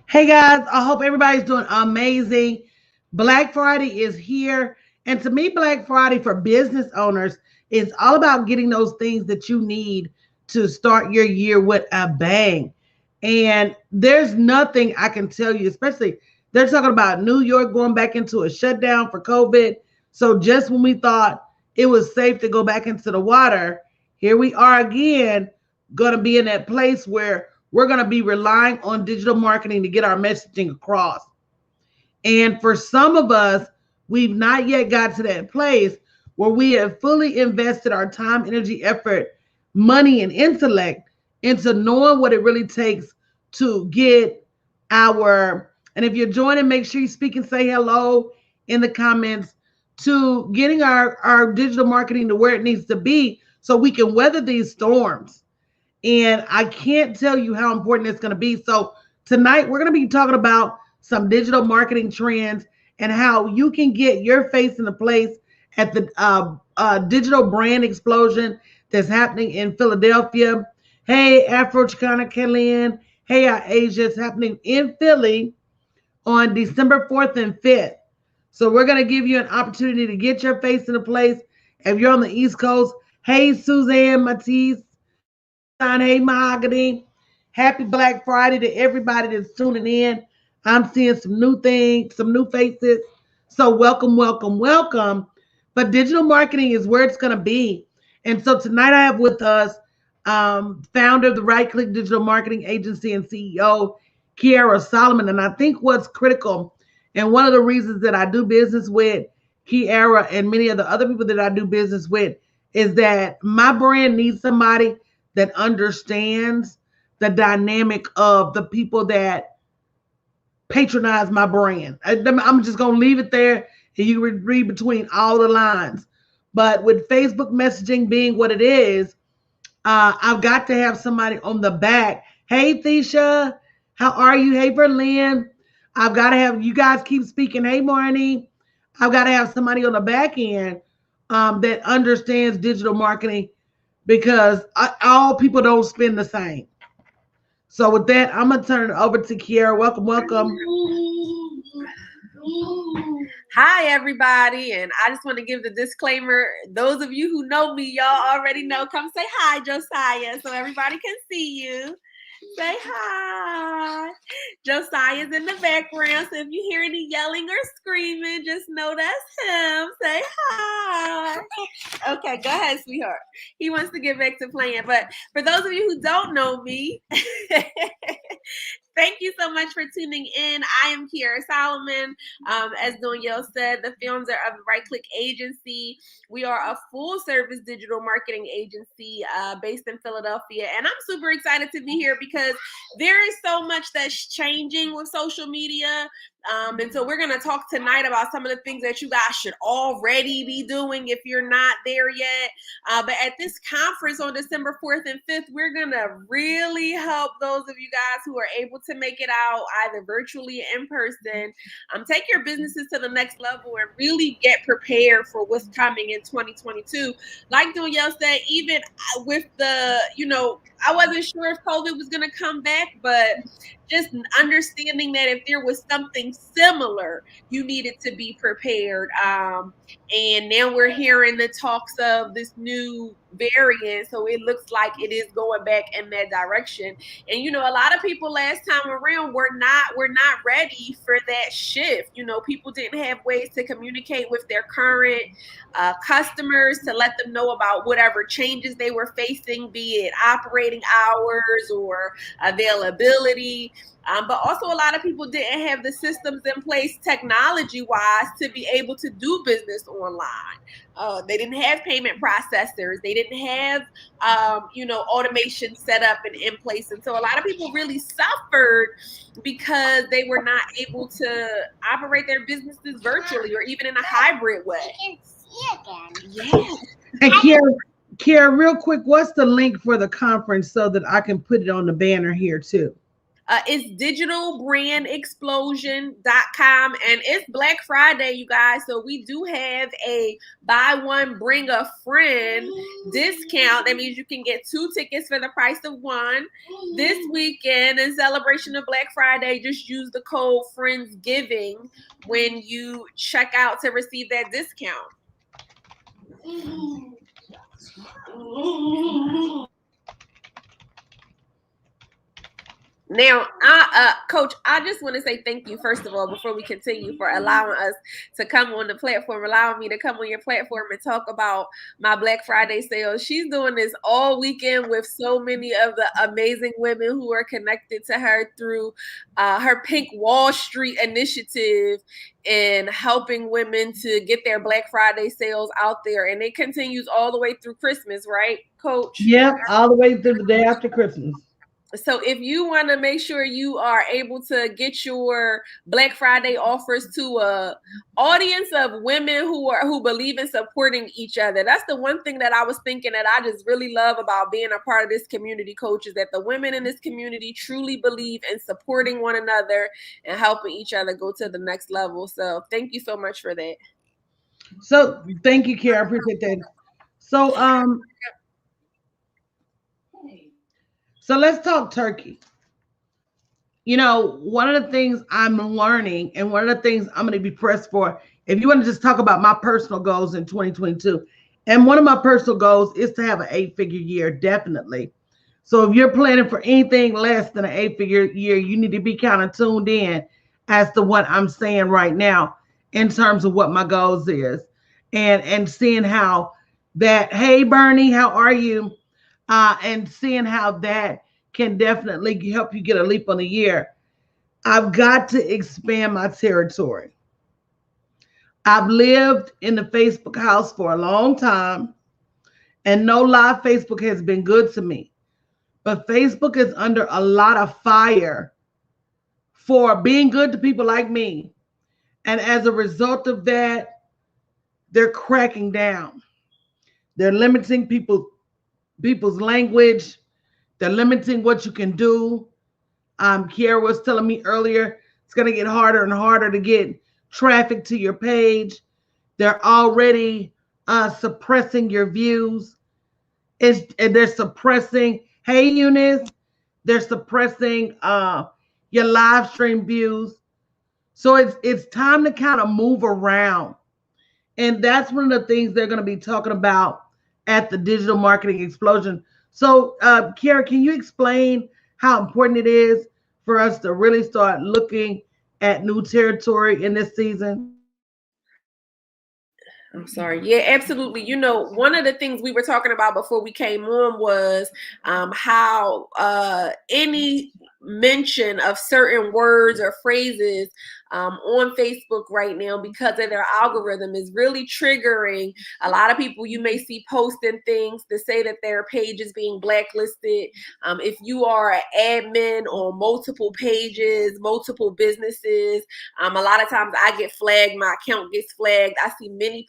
Hey guys, I hope everybody's doing amazing. Black Friday is here. And to me, Black Friday for business owners is all about getting those things that you need to start your year with a bang. And there's nothing I can tell you, especially they're talking about New York going back into a shutdown for COVID. So just when we thought it was safe to go back into the water, here we are again, going to be in that place where we're going to be relying on digital marketing to get our messaging across. And for some of us, we've not yet got to that place where we have fully invested our time, energy, effort, money, and intellect into knowing what it really takes to get our. And if you're joining, make sure you speak and say hello in the comments to getting our digital marketing to where it needs to be so we can weather these storms. And I can't tell you how important it's going to be. So tonight we're going to be talking about some digital marketing trends and how you can get your face in the place at the digital brand explosion that's happening in Philadelphia. Hey, Afro Chicana Kellyanne. Hey, Asia. It's happening in Philly on December 4th and 5th. So we're going to give you an opportunity to get your face in the place. If you're on the East Coast, hey, Suzanne Matisse. Hey, Mahogany. Happy Black Friday to everybody that's tuning in. I'm seeing some new things, some new faces. So welcome, welcome, welcome. But digital marketing is where it's going to be. And so tonight I have with us founder of the Right Click Digital Marketing Agency and CEO, Kiara Solomon. And I think what's critical, and one of the reasons that I do business with Kiara and many of the other people that I do business with, is that my brand needs somebody that understands the dynamic of the people that patronize my brand. I'm just going to leave it there and you read between all the lines. But with Facebook messaging being what it is, I've got to have somebody on the back. Hey, Thisha, how are you? Hey, Berlin. I've got to have you guys keep speaking. Hey, Marnie. I've got to have somebody on the back end that understands digital marketing because all people don't spend the same. So with that, I'm gonna turn it over to Kiara. Welcome, welcome. Hi, everybody. And I just want to give the disclaimer. Those of you who know me, y'all already know. Come say hi, Josiah, so everybody can see you. Say hi. Josiah's in the background, so if you hear any yelling or screaming, just know that's him. Say hi. Okay, go ahead, sweetheart. He wants to get back to playing. But for those of you who don't know me, thank you so much for tuning in. I am Kiara Solomon. As Danielle said, the founder of Right Click Agency. We are a full-service digital marketing agency based in Philadelphia. And I'm super excited to be here because there is so much that's changing with social media. And so we're going to talk tonight about some of the things that you guys should already be doing if you're not there yet. But at this conference on December 4th and 5th, we're going to really help those of you guys who are able to make it out either virtually or in person. Take your businesses to the next level and really get prepared for what's coming in 2022. Like Danielle said, even with the, I wasn't sure if COVID was going to come back, but just understanding that if there was something similar, you needed to be prepared. And now we're hearing the talks of this new variant, so it looks like it is going back in that direction. And a lot of people last time around were not ready for that shift. People didn't have ways to communicate with their current customers to let them know about whatever changes they were facing, be it operating hours or availability. But also a lot of people didn't have the systems in place technology-wise to be able to do business online. They didn't have payment processors. They didn't have, automation set up and in place. And so a lot of people really suffered because they were not able to operate their businesses virtually or even in a hybrid way. You can see again. Yeah. And Kiara, real quick, what's the link for the conference so that I can put it on the banner here too? It's digitalbrandexplosion.com, and it's Black Friday, you guys. So we do have a buy one, bring a friend discount. That means you can get 2 tickets for the price of one. This weekend, in celebration of Black Friday, just use the code FRIENDSGIVING when you check out to receive that discount. Now, Coach, I just want to say thank you, first of all, before we continue, for allowing us to come on the platform, allowing me to come on your platform and talk about my Black Friday sales. She's doing this all weekend with so many of the amazing women who are connected to her through her Pink Wall Street initiative and helping women to get their Black Friday sales out there. And it continues all the way through Christmas, right, Coach? Yep, all the way through the day after Christmas. So if you want to make sure you are able to get your Black Friday offers to a audience of women who believe in supporting each other, that's the one thing that I was thinking that I just really love about being a part of this community, Coach, is that the women in this community truly believe in supporting one another and helping each other go to the next level. So thank you so much for that. So thank you, Kara. I appreciate that. So let's talk turkey. You know, one of the things I'm learning and one of the things I'm going to be pressed for, if you want to just talk about my personal goals in 2022, and one of my personal goals is to have an 8-figure year, definitely. So if you're planning for anything less than an 8-figure year, you need to be kind of tuned in as to what I'm saying right now in terms of what my goals is, and seeing how that, hey, Bernie, how are you? And seeing how that can definitely help you get a leap on the year. I've got to expand my territory. I've lived in the Facebook house for a long time, and no lie, Facebook has been good to me. But Facebook is under a lot of fire for being good to people like me. And as a result of that, they're cracking down. They're limiting people's language. They're limiting what you can do. Kiara was telling me earlier, it's going to get harder and harder to get traffic to your page. They're already suppressing your views. And they're suppressing, hey, Eunice, they're suppressing your live stream views. So it's time to kind of move around. And that's one of the things they're going to be talking about at the Digital Marketing Explosion. So, Kara, can you explain how important it is for us to really start looking at new territory in this season? I'm sorry. Yeah, absolutely. You know, one of the things we were talking about before we came on was how any mention of certain words or phrases on Facebook right now, because of their algorithm, is really triggering a lot of people. You may see posting things to say that their page is being blacklisted. If you are an admin on multiple pages, multiple businesses, a lot of times I get flagged, my account gets flagged. I see many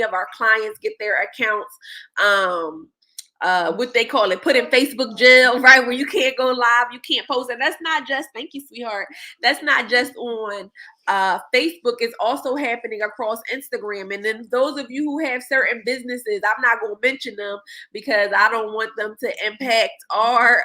of our clients get their accounts what they call it, put in Facebook jail, right? Where you can't go live, you can't post. And that's not just, thank you, sweetheart. That's not just on Facebook. It's also happening across Instagram. And then those of you who have certain businesses, I'm not going to mention them because I don't want them to impact our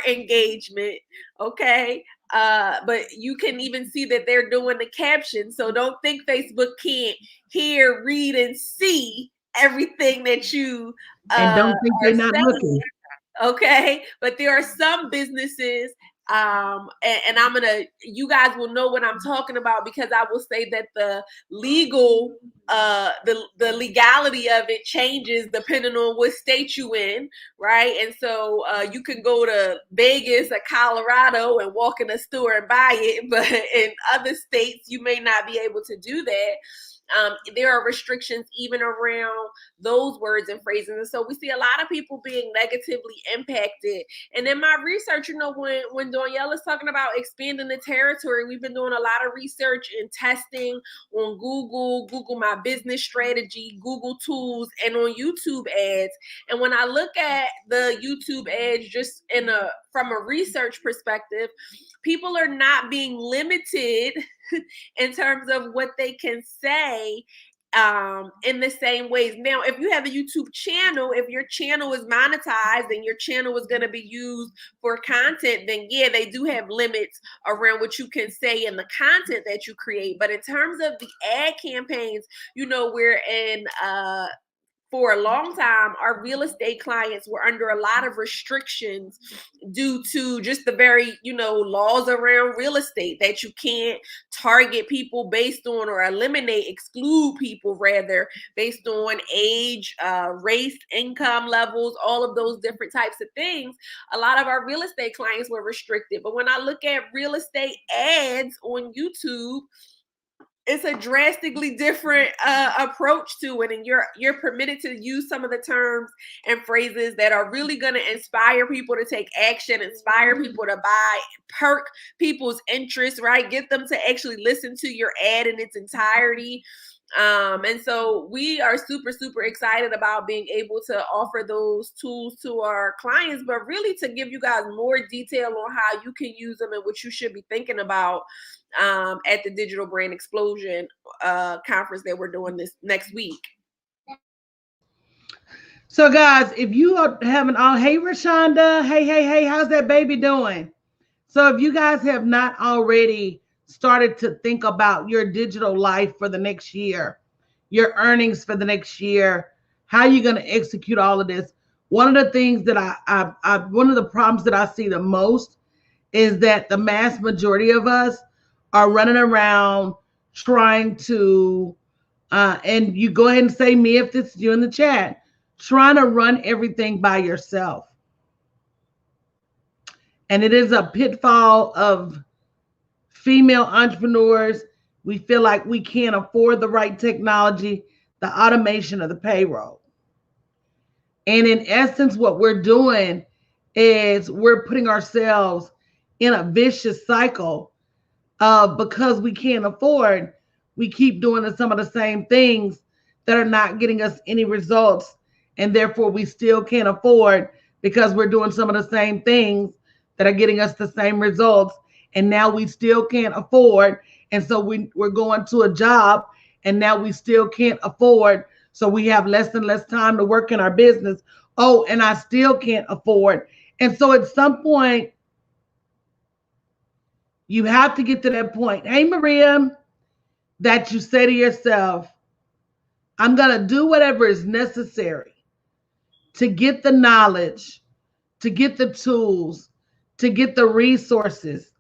engagement. Okay. But you can even see that they're doing the caption. So don't think Facebook can't hear, read, and see everything that you and don't think they're not looking. Okay, but there are some businesses, and you guys will know what I'm talking about, because I will say that the legal, the legality of it changes depending on what state you in, right? And so you can go to Vegas or Colorado and walk in a store and buy it, but in other states you may not be able to do that. There are restrictions even around those words and phrases. And so we see a lot of people being negatively impacted. And in my research, you know, when Danielle is talking about expanding the territory, we've been doing a lot of research and testing on Google My business strategy, Google tools, and on YouTube ads. And when I look at the YouTube ads just from a research perspective, people are not being limited in terms of what they can say in the same ways. Now, if you have a YouTube channel, if your channel is monetized and your channel is going to be used for content, then yeah, they do have limits around what you can say in the content that you create. But in terms of the ad campaigns, we're in for a long time, our real estate clients were under a lot of restrictions due to just the very, laws around real estate, that you can't target people based on, or exclude people rather, based on age, race, income levels, all of those different types of things. A lot of our real estate clients were restricted. But when I look at real estate ads on YouTube, it's a drastically different approach to it, and you're permitted to use some of the terms and phrases that are really going to inspire people to take action, inspire people to buy, perk people's interest, right? Get them to actually listen to your ad in its entirety. And so we are super, super excited about being able to offer those tools to our clients, but really to give you guys more detail on how you can use them and what you should be thinking about at the Digital Brand Explosion conference that we're doing this next week. So guys, if you are having hey Rashonda, hey, how's that baby doing? So if you guys have not already started to think about your digital life for the next year, your earnings for the next year, how you're going to execute all of this. One of the things that one of the problems that I see the most is that the mass majority of us are running around trying to, and you go ahead and say me if it's you in the chat, trying to run everything by yourself. And it is a pitfall of female entrepreneurs. We feel like we can't afford the right technology, the automation of the payroll. And in essence, what we're doing is we're putting ourselves in a vicious cycle of, because we can't afford, we keep doing some of the same things that are not getting us any results. And therefore we still can't afford because we're doing some of the same things that are getting us the same results. And now we still can't afford. And so we're going to a job and now we still can't afford. So we have less and less time to work in our business. Oh, and I still can't afford. And so at some point, you have to get to that point. Hey, Maria, that you say to yourself, I'm going to do whatever is necessary to get the knowledge, to get the tools, to get the resources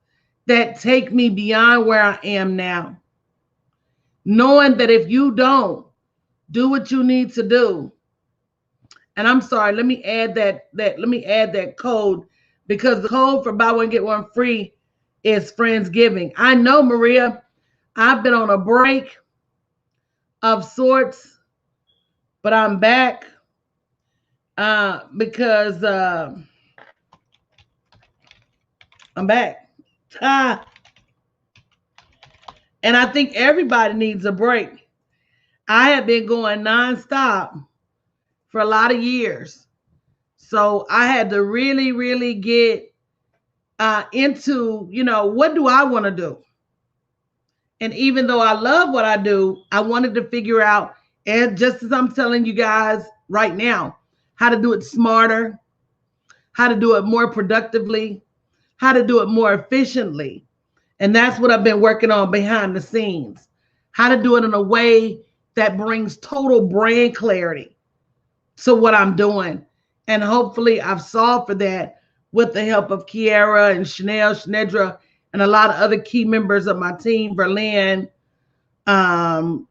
that take me beyond where I am now. Knowing that if you don't do what you need to do, and I'm sorry, let me add that code, because the code for buy one get one free is Friendsgiving. I know, Maria, I've been on a break of sorts, but I'm back because I'm back. And I think everybody needs a break. I have been going nonstop for a lot of years. So I had to really, really get into, what do I want to do? And even though I love what I do, I wanted to figure out, and just as I'm telling you guys right now, how to do it smarter, how to do it more productively, how to do it more efficiently. And that's what I've been working on behind the scenes, how to do it in a way that brings total brand clarity to what I'm doing. And hopefully I've solved for that with the help of Kiara and Chanel, Shnedra, and a lot of other key members of my team, Berlin, Terrell,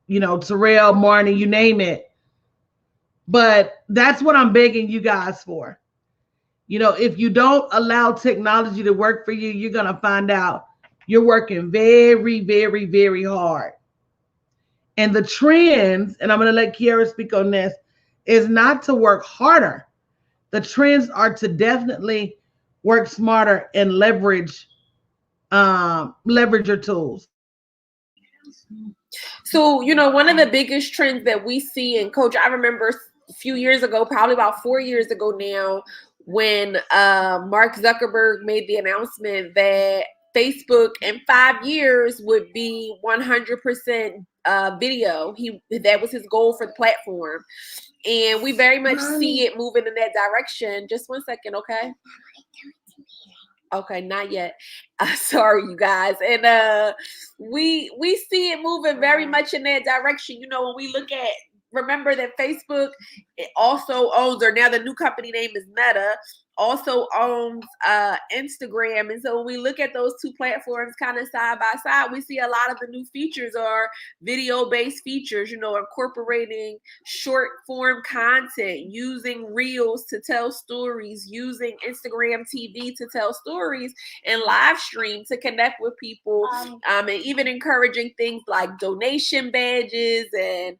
Marnie, you name it. But that's what I'm begging you guys for. If you don't allow technology to work for you, you're going to find out you're working very, very, very hard. And the trends, and I'm going to let Kiara speak on this, is not to work harder. The trends are to definitely work smarter and leverage your tools. So, one of the biggest trends that we see, and Coach, I remember a few years ago, probably about 4 years ago now, when Mark Zuckerberg made the announcement that Facebook in 5 years would be 100% video. That was his goal for the platform. And we very much see it moving in that direction. Just 1 second, okay? Okay, not yet. Sorry, you guys. And we see it moving very much in that direction. When we look at, remember that Facebook also owns, or now the new company name is Meta, also owns Instagram. And so when we look at those two platforms kind of side by side, we see a lot of the new features are video-based features, incorporating short form content, using reels to tell stories, using Instagram TV to tell stories, and live stream to connect with people, and even encouraging things like donation badges and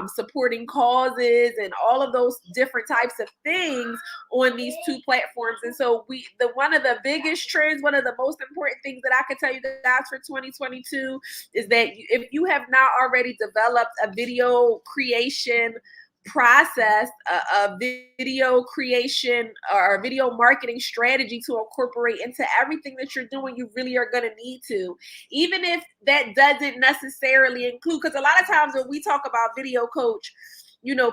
supporting causes and all of those different types of things on these two platforms. And so one of the biggest trends, one of the most important things that I can tell you guys for 2022 is that if you have not already developed a video creation process, a video creation or a video marketing strategy to incorporate into everything that you're doing, you really are going to need to, even if that doesn't necessarily include, because a lot of times when we talk about video, Coach,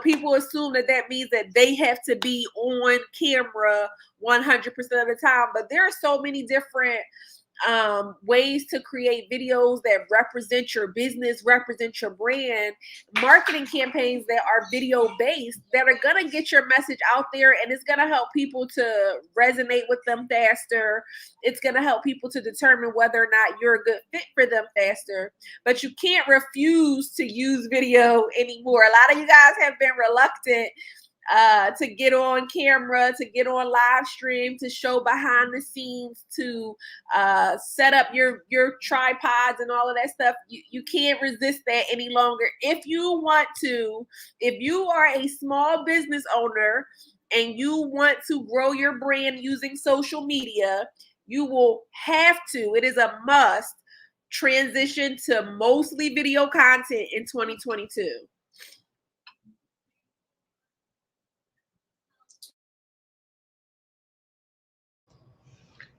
people assume that means that they have to be on camera 100% of the time, but there are so many different ways to create videos that represent your business, represent your brand, marketing campaigns that are video based, that are going to get your message out there, and it's going to help people to resonate with them faster. It's going to help people to determine whether or not you're a good fit for them faster. But you can't refuse to use video anymore. A lot of you guys have been reluctant to get on camera, to get on live stream, to show behind the scenes, to set up your tripods and all of that stuff. You can't resist that any longer. If you want to, if you are a small business owner and you want to grow your brand using social media, you will have to, it is a must, transition to mostly video content in 2022.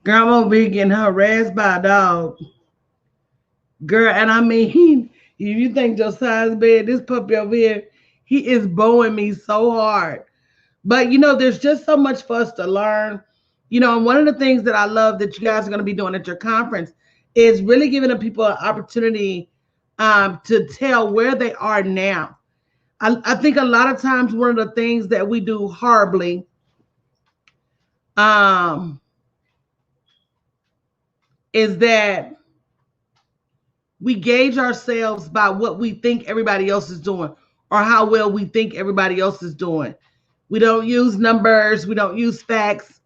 Girl, I'm over here getting harassed by a dog. Girl, and I mean, if you think Josiah's bad, this puppy over here, he is bowing me so hard. But, there's just so much for us to learn. And one of the things that I love that you guys are going to be doing at your conference is really giving the people an opportunity to tell where they are now. I think a lot of times one of the things that we do horribly is that we gauge ourselves by what we think everybody else is doing or how well we think everybody else is doing. We don't use numbers. We don't use facts.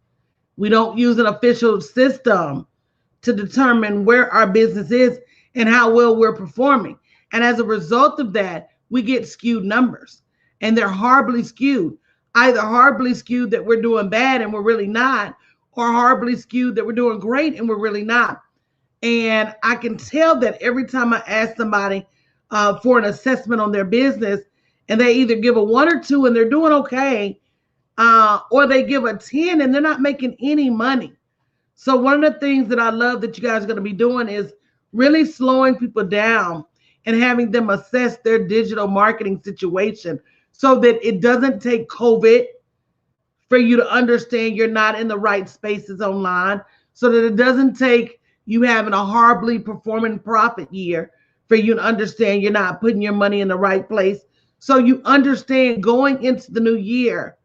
We don't use an official system to determine where our business is and how well we're performing. And as a result of that, we get skewed numbers, and they're horribly skewed. Either horribly skewed that we're doing bad and we're really not, or horribly skewed that we're doing great and we're really not. And I can tell that every time I ask somebody for an assessment on their business, and they either give a 1 or 2 and they're doing okay, or they give a 10 and they're not making any money. So one of the things that I love that you guys are going to be doing is really slowing people down and having them assess their digital marketing situation so that it doesn't take COVID for you to understand you're not in the right spaces online, so that it doesn't take you having a horribly performing profit year for you to understand you're not putting your money in the right place. So you understand going into the new year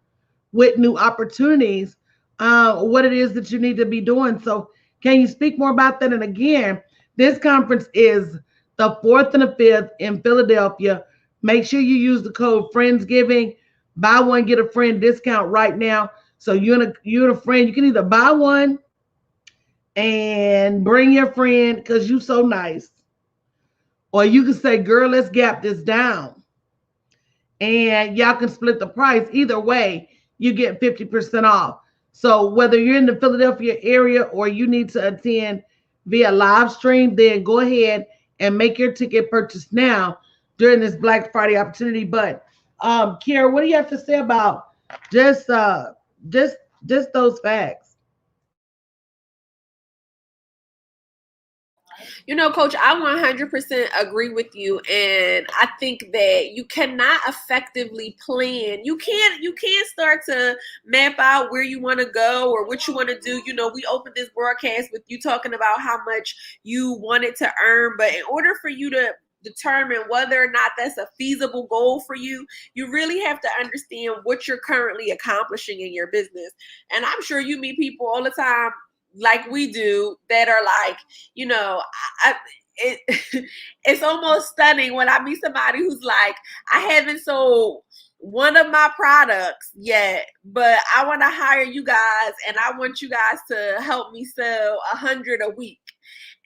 with new opportunities, what it is that you need to be doing. So can you speak more about that? And again, this conference is the 4th and the 5th in Philadelphia. Make sure you use the code Friendsgiving. Buy one, get a friend discount right now. So you and a friend, you can either buy one and bring your friend because you're so nice, or you can say, girl, let's gap this down, and y'all can split the price. Either way, you get 50% off. So whether you're in the Philadelphia area or you need to attend via live stream, then go ahead and make your ticket purchase now during this Black Friday opportunity. But Kiara, what do you have to say about just just just those facts? You know, Coach, I 100% agree with you, and I think that you cannot effectively plan. You can't start to map out where you want to go or what you want to do. You know, we opened this broadcast with you talking about how much you wanted to earn, but in order for you to determine whether or not that's a feasible goal for you, you really have to understand what you're currently accomplishing in your business. And I'm sure you meet people all the time like we do that are like, you know, it's almost stunning when I meet somebody who's like, I haven't sold one of my products yet, but I want to hire you guys and I want you guys to help me sell 100 a week.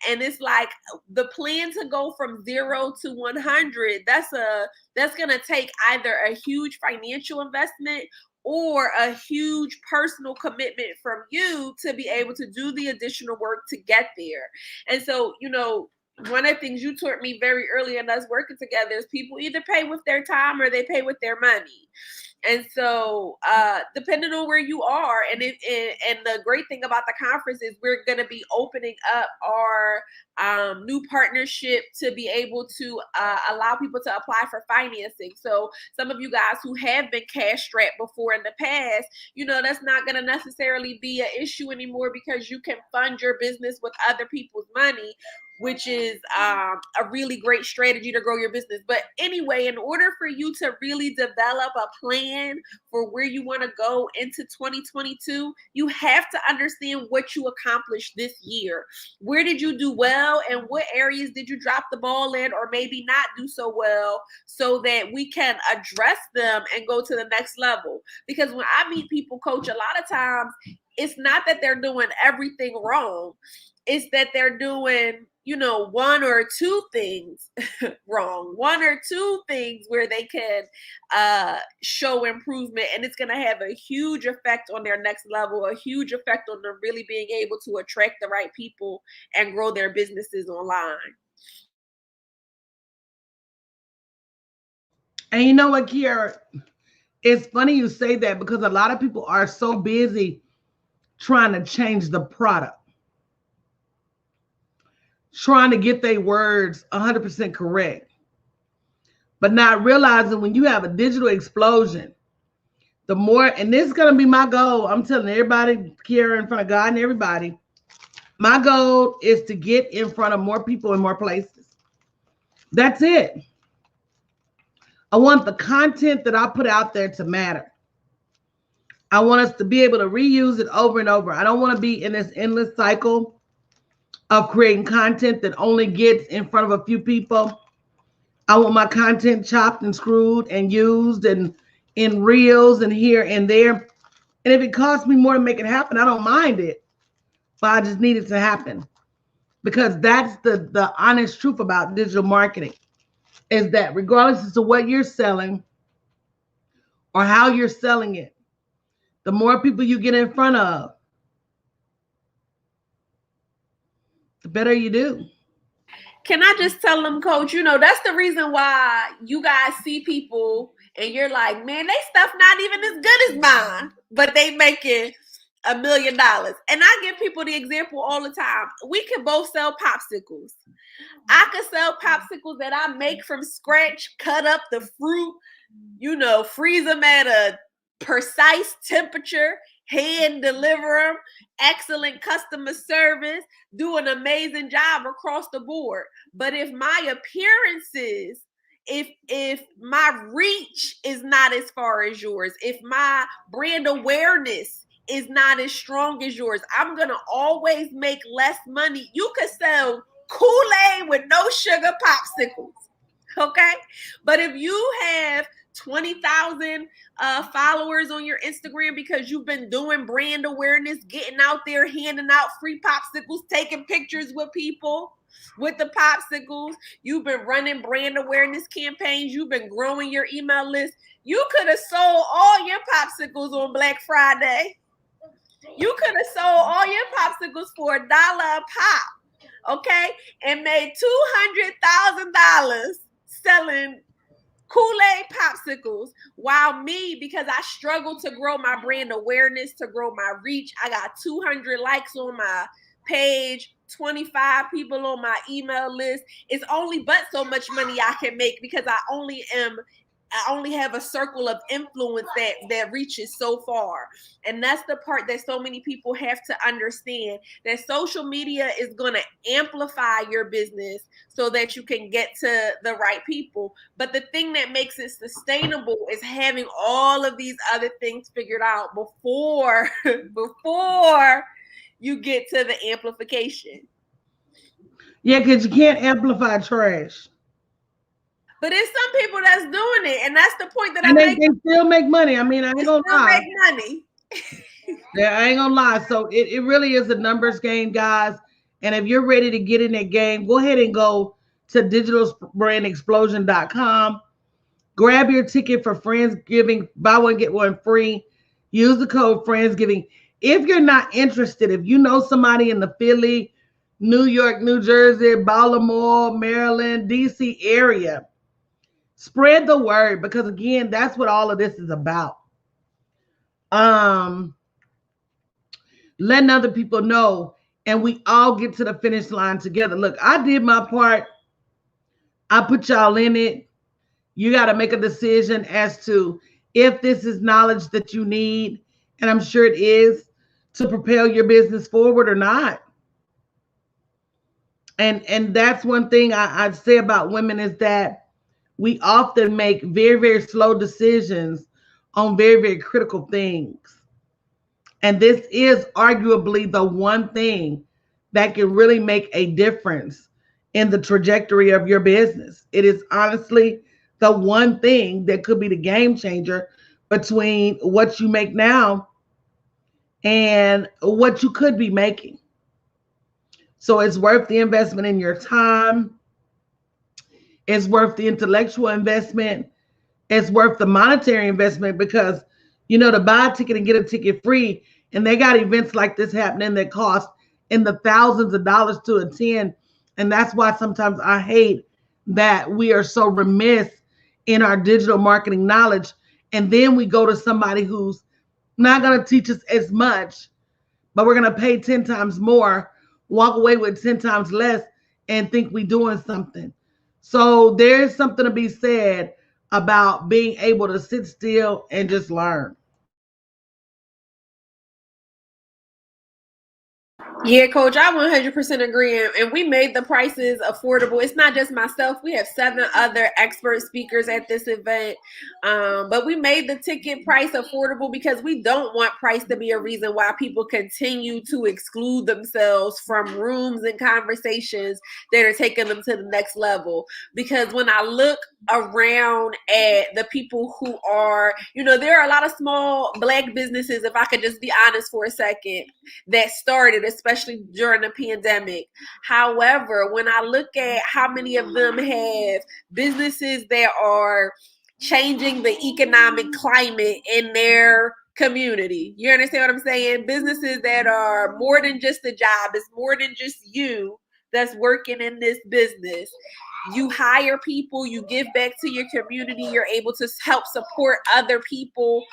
And it's like the plan to go from 0 to 100, that's going to take either a huge financial investment or a huge personal commitment from you to be able to do the additional work to get there. And so, you know, one of the things you taught me very early in us working together is people either pay with their time or they pay with their money. And so, depending on where you are, and the great thing about the conference is we're going to be opening up our new partnership to be able to allow people to apply for financing. So some of you guys who have been cash strapped before in the past, you know, that's not going to necessarily be an issue anymore because you can fund your business with other people's money, which is a really great strategy to grow your business. But anyway, in order for you to really develop a plan for where you want to go into 2022, you have to understand what you accomplished this year. Where did you do well and what areas did you drop the ball in or maybe not do so well so that we can address them and go to the next level? Because when I meet people, Coach, a lot of times it's not that they're doing everything wrong. It's that they're doing, you know, one or two things wrong, one or two things where they can show improvement, and it's going to have a huge effect on their next level, a huge effect on them really being able to attract the right people and grow their businesses online. And you know what, Kiara? It's funny you say that because a lot of people are so busy trying to change the product, trying to get their words 100% correct, but not realizing when you have a digital explosion, the more, and this is going to be my goal, I'm telling everybody here in front of God and everybody, my goal is to get in front of more people in more places. That's it. I want the content that I put out there to matter. I want us to be able to reuse it over and over. I don't want to be in this endless cycle of creating content that only gets in front of a few people. I want my content chopped and screwed and used and in reels and here and there. And if it costs me more to make it happen, I don't mind it. But I just need it to happen. Because that's the honest truth about digital marketing, is that regardless as to what you're selling or how you're selling it, the more people you get in front of, the better you do. Can I just tell them, Coach, you know, that's the reason why you guys see people and you're like, man, they stuff not even as good as mine, but they making $1 million. And I give people the example all the time. We can both sell popsicles. I could sell popsicles that I make from scratch, cut up the fruit, you know, freeze them at a precise temperature, hand deliver them, excellent customer service, do an amazing job across the board. But if my appearances, if my reach is not as far as yours, if my brand awareness is not as strong as yours, I'm going to always make less money. You could sell Kool-Aid with no sugar popsicles, okay? But if you have 20,000 followers on your Instagram because you've been doing brand awareness, getting out there, handing out free popsicles, taking pictures with people with the popsicles, you've been running brand awareness campaigns, you've been growing your email list, you could have sold all your popsicles on Black Friday. You could have sold all your popsicles for $1 a pop. okay, and made $200,000 selling Kool-Aid popsicles, while me, because I struggled to grow my brand awareness, to grow my reach, I got 200 likes on my page, 25 people on my email list. It's only but so much money I can make because I only have a circle of influence that reaches so far. And that's the part that so many people have to understand, that social media is going to amplify your business so that you can get to the right people. But the thing that makes it sustainable is having all of these other things figured out before you get to the amplification. Yeah, because you can't amplify trash. But it's some people that's doing it, and that's the point that and they still make money. I mean, I ain't gonna lie. Make money. Yeah, I ain't gonna lie. So it really is a numbers game, guys. And if you're ready to get in that game, go ahead and go to digitalbrandexplosion.com. Grab your ticket for Friendsgiving. Buy one, get one free. Use the code Friendsgiving. If you're not interested, if you know somebody in the Philly, New York, New Jersey, Baltimore, Maryland, DC area, spread the word, because again, that's what all of this is about. Letting other people know, and we all get to the finish line together. Look, I did my part. I put y'all in it. You got to make a decision as to if this is knowledge that you need, and I'm sure it is, to propel your business forward or not. And that's one thing I'd say about women, is that we often make very, very slow decisions on very, very critical things. And this is arguably the one thing that can really make a difference in the trajectory of your business. It is honestly the one thing that could be the game changer between what you make now and what you could be making. So it's worth the investment in your time. It's worth the intellectual investment. It's worth the monetary investment, because, to buy a ticket and get a ticket free, and they got events like this happening that cost in the thousands of dollars to attend. And that's why sometimes I hate that we are so remiss in our digital marketing knowledge. And then we go to somebody who's not going to teach us as much, but we're going to pay 10 times more, walk away with 10 times less, and think we're doing something. So there's something to be said about being able to sit still and just learn. Yeah, Coach, I 100% agree. And we made the prices affordable. It's not just myself. We have 7 other expert speakers at this event. But we made the ticket price affordable because we don't want price to be a reason why people continue to exclude themselves from rooms and conversations that are taking them to the next level. Because when I look around at the people who are, there are a lot of small Black businesses, if I could just be honest for a second, that started, especially during the pandemic. However, when I look at how many of them have businesses that are changing the economic climate in their community, you understand what I'm saying? Businesses that are more than just a job, it's more than just you that's working in this business. You hire people, you give back to your community, you're able to help support other people.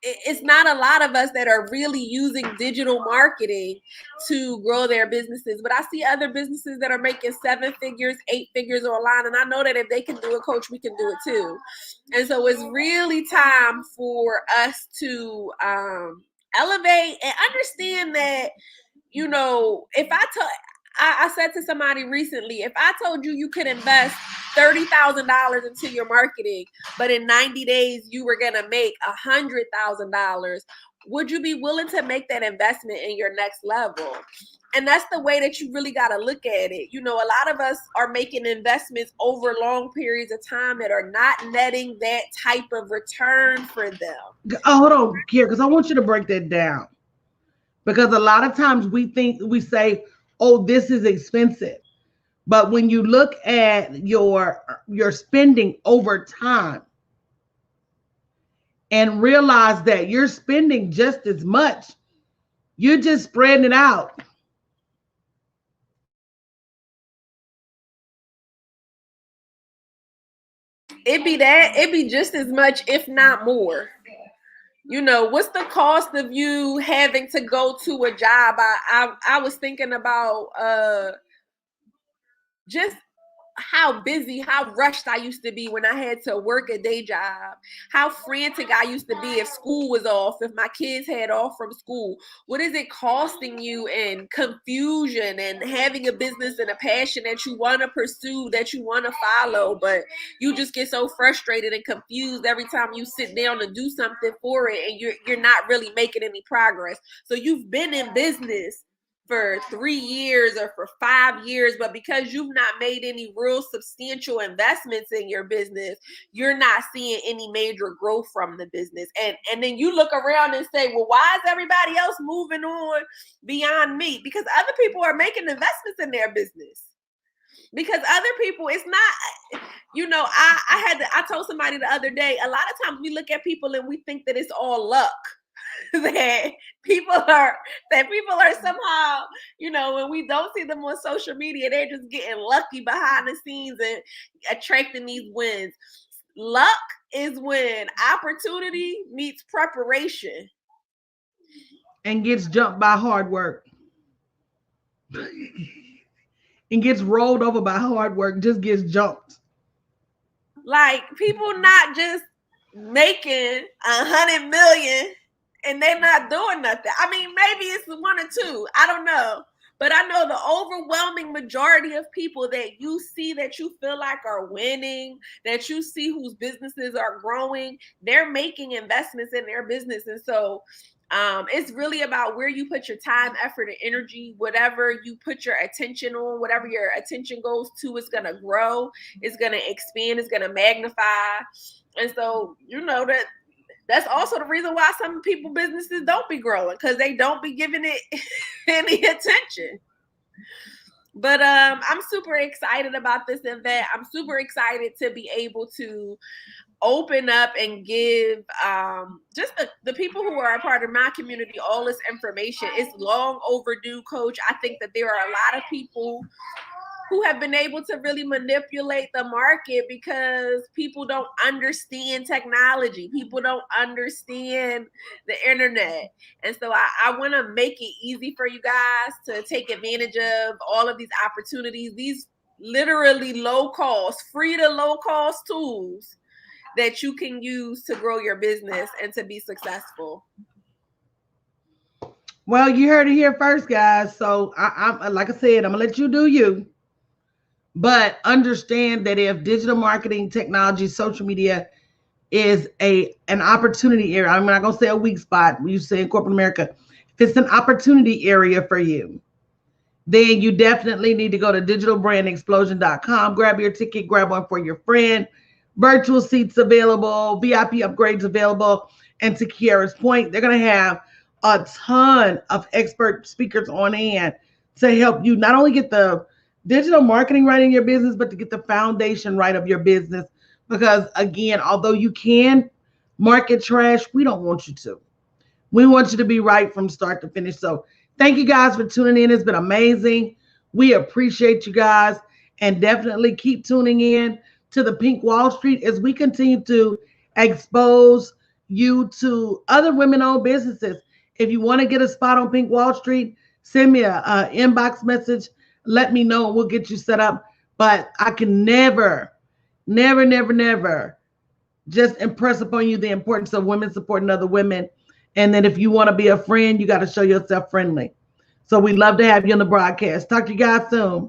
It's not a lot of us that are really using digital marketing to grow their businesses. But I see other businesses that are making 7 figures, 8 figures online. And I know that if they can do it, Coach, we can do it too. And so it's really time for us to elevate and understand that, if I said to somebody recently, if I told you could invest $30,000 into your marketing, but in 90 days you were going to make $100,000, would you be willing to make that investment in your next level? And that's the way that you really got to look at it. A lot of us are making investments over long periods of time that are not netting that type of return for them. Oh, hold on, Kiera, because I want you to break that down. Because a lot of times we say, oh, this is expensive. But when you look at your spending over time and realize that you're spending just as much, you're just spreading it out. It be that. It be just as much, if not more. You know, what's the cost of you having to go to a job? I was thinking about just how busy, how rushed I used to be when I had to work a day job, how frantic I used to be if school was off, if my kids had off from school. What is it costing you in confusion and having a business and a passion that you want to pursue, that you want to follow, but you just get so frustrated and confused every time you sit down and do something for it, and you're not really making any progress. So you've been in business for 3 years or for 5 years, but because you've not made any real substantial investments in your business, you're not seeing any major growth from the business. And then you look around and say, well, why is everybody else moving on beyond me? Because other people are making investments in their business. Because other people, it's not, you know, I told somebody the other day, a lot of times we look at people and we think that it's all luck. that people are somehow, you know, when we don't see them on social media, they're just getting lucky behind the scenes and attracting these wins. Luck is when opportunity meets preparation and gets jumped by hard work. And gets rolled over by hard work, just gets jumped. Like, people not just making 100 million and they're not doing nothing. I mean, maybe it's 1 or 2. I don't know. But I know the overwhelming majority of people that you see that you feel like are winning, that you see whose businesses are growing, they're making investments in their business. And so it's really about where you put your time, effort, and energy. Whatever you put your attention on, whatever your attention goes to, it's going to grow, it's going to expand, it's going to magnify. And so, you know, that's also the reason why some people businesses don't be growing, because they don't be giving it any attention. But I'm super excited about this event. I'm super excited to be able to open up and give just the people who are a part of my community all this information. It's long overdue, Coach. I think that there are a lot of people who have been able to really manipulate the market because people don't understand technology. People don't understand the internet. And so I want to make it easy for you guys to take advantage of all of these opportunities, these literally low cost, free to low cost tools that you can use to grow your business and to be successful. Well, you heard it here first, guys. So I'm like I said, I'm gonna let you do you. But understand that if digital marketing, technology, social media is an opportunity area, I'm not going to say a weak spot, we used to say in corporate America, if it's an opportunity area for you, then you definitely need to go to digitalbrandexplosion.com, grab your ticket, grab one for your friend, virtual seats available, VIP upgrades available. And to Kiara's point, they're going to have a ton of expert speakers on hand to help you not only get the digital marketing right in your business, but to get the foundation right of your business. Because again, although you can market trash, we don't want you to. We want you to be right from start to finish. So thank you guys for tuning in. It's been amazing. We appreciate you guys, and definitely keep tuning in to the Pink Wall Street as we continue to expose you to other women-owned businesses. If you want to get a spot on Pink Wall Street, send me an inbox message. Let me know and we'll get you set up. But I can never just impress upon you the importance of women supporting other women. And then if you want to be a friend, you got to show yourself friendly. So we'd love to have you on the broadcast. Talk to you guys soon.